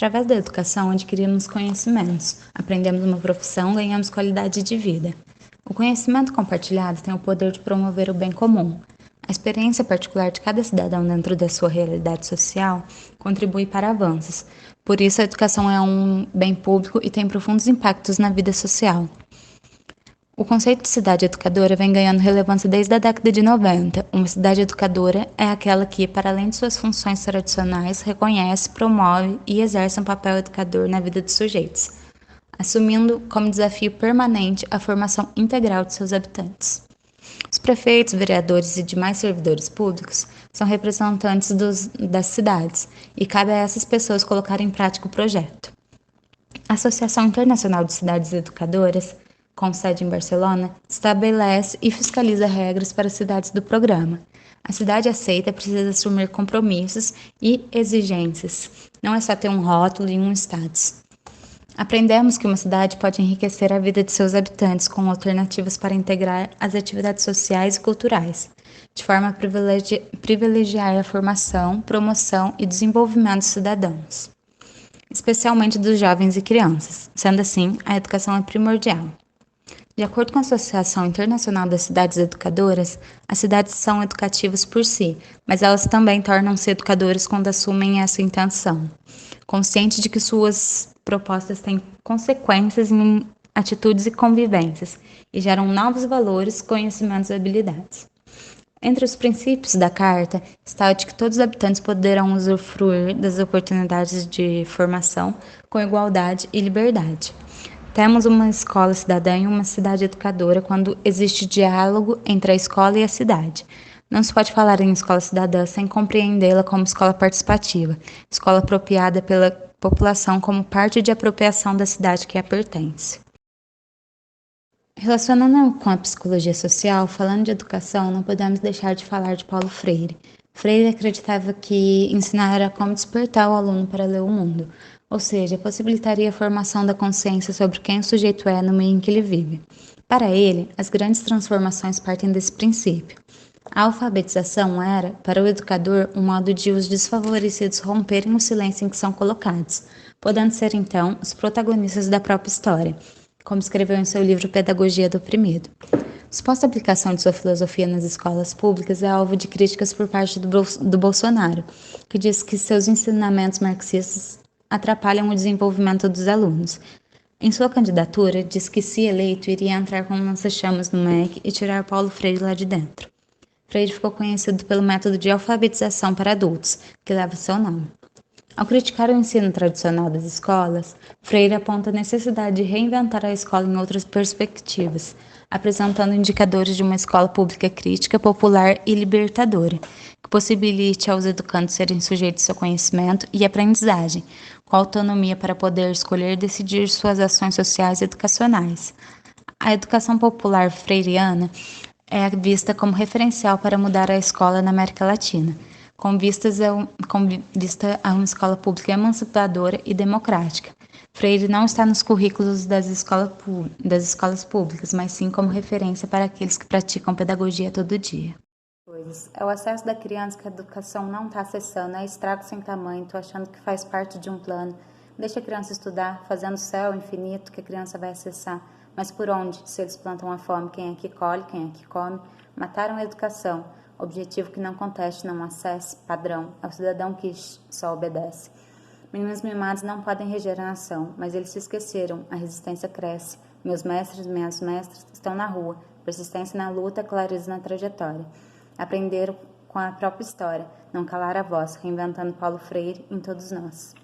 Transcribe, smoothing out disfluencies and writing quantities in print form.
Através da educação, adquirimos conhecimentos, aprendemos uma profissão, ganhamos qualidade de vida. O conhecimento compartilhado tem o poder de promover o bem comum. A experiência particular de cada cidadão dentro da sua realidade social contribui para avanços. Por isso, a educação é um bem público e tem profundos impactos na vida social. O conceito de cidade educadora vem ganhando relevância desde a década de 90. Uma cidade educadora é aquela que, para além de suas funções tradicionais, reconhece, promove e exerce um papel educador na vida dos sujeitos, assumindo como desafio permanente a formação integral de seus habitantes. Os prefeitos, vereadores e demais servidores públicos são representantes das cidades e cabe a essas pessoas colocar em prática o projeto. A Associação Internacional de Cidades Educadoras, com sede em Barcelona, estabelece e fiscaliza regras para as cidades do programa. A cidade aceita precisa assumir compromissos e exigências. Não é só ter um rótulo e um status. Aprendemos que uma cidade pode enriquecer a vida de seus habitantes com alternativas para integrar as atividades sociais e culturais, de forma a privilegiar a formação, promoção e desenvolvimento dos cidadãos, especialmente dos jovens e crianças. Sendo assim, a educação é primordial. De acordo com a Associação Internacional das Cidades Educadoras, as cidades são educativas por si, mas elas também tornam-se educadoras quando assumem essa intenção, consciente de que suas propostas têm consequências em atitudes e convivências e geram novos valores, conhecimentos e habilidades. Entre os princípios da Carta está o de que todos os habitantes poderão usufruir das oportunidades de formação com igualdade e liberdade. Temos uma escola cidadã e uma cidade educadora quando existe diálogo entre a escola e a cidade. Não se pode falar em escola cidadã sem compreendê-la como escola participativa, escola apropriada pela população como parte de apropriação da cidade que a pertence. Relacionando com a psicologia social, falando de educação, não podemos deixar de falar de Paulo Freire. Freire acreditava que ensinar era como despertar o aluno para ler o mundo, ou seja, possibilitaria a formação da consciência sobre quem o sujeito é no meio em que ele vive. Para ele, as grandes transformações partem desse princípio. A alfabetização era, para o educador, um modo de os desfavorecidos romperem o silêncio em que são colocados, podendo ser, então, os protagonistas da própria história, como escreveu em seu livro Pedagogia do Oprimido. Suposta aplicação de sua filosofia nas escolas públicas é alvo de críticas por parte do Bolsonaro, que diz que seus ensinamentos marxistas atrapalham o desenvolvimento dos alunos. Em sua candidatura, diz que, se eleito, iria entrar com lança-chamas no MEC e tirar Paulo Freire lá de dentro. Freire ficou conhecido pelo método de alfabetização para adultos, que leva seu nome. Ao criticar o ensino tradicional das escolas, Freire aponta a necessidade de reinventar a escola em outras perspectivas, apresentando indicadores de uma escola pública crítica, popular e libertadora, que possibilite aos educandos serem sujeitos ao conhecimento e aprendizagem, com autonomia para poder escolher e decidir suas ações sociais e educacionais. A educação popular freiriana é vista como referencial para mudar a escola na América Latina, com vista a uma escola pública emancipadora e democrática. Freire não está nos currículos das escolas públicas, mas sim como referência para aqueles que praticam pedagogia todo dia. É o acesso da criança que a educação não está acessando, é estrago sem tamanho, tô achando que faz parte de um plano. Deixa a criança estudar, fazendo o céu infinito que a criança vai acessar. Mas por onde? Se eles plantam a fome, quem é que colhe, quem é que come? Mataram a educação. Objetivo que não conteste, não acesse, padrão, é o cidadão que só obedece. Meninos mimados não podem reger a nação, mas eles se esqueceram, a resistência cresce. Meus mestres, minhas mestras estão na rua, persistência na luta, clareza na trajetória. Aprenderam com a própria história, não calar a voz, reinventando Paulo Freire em todos nós.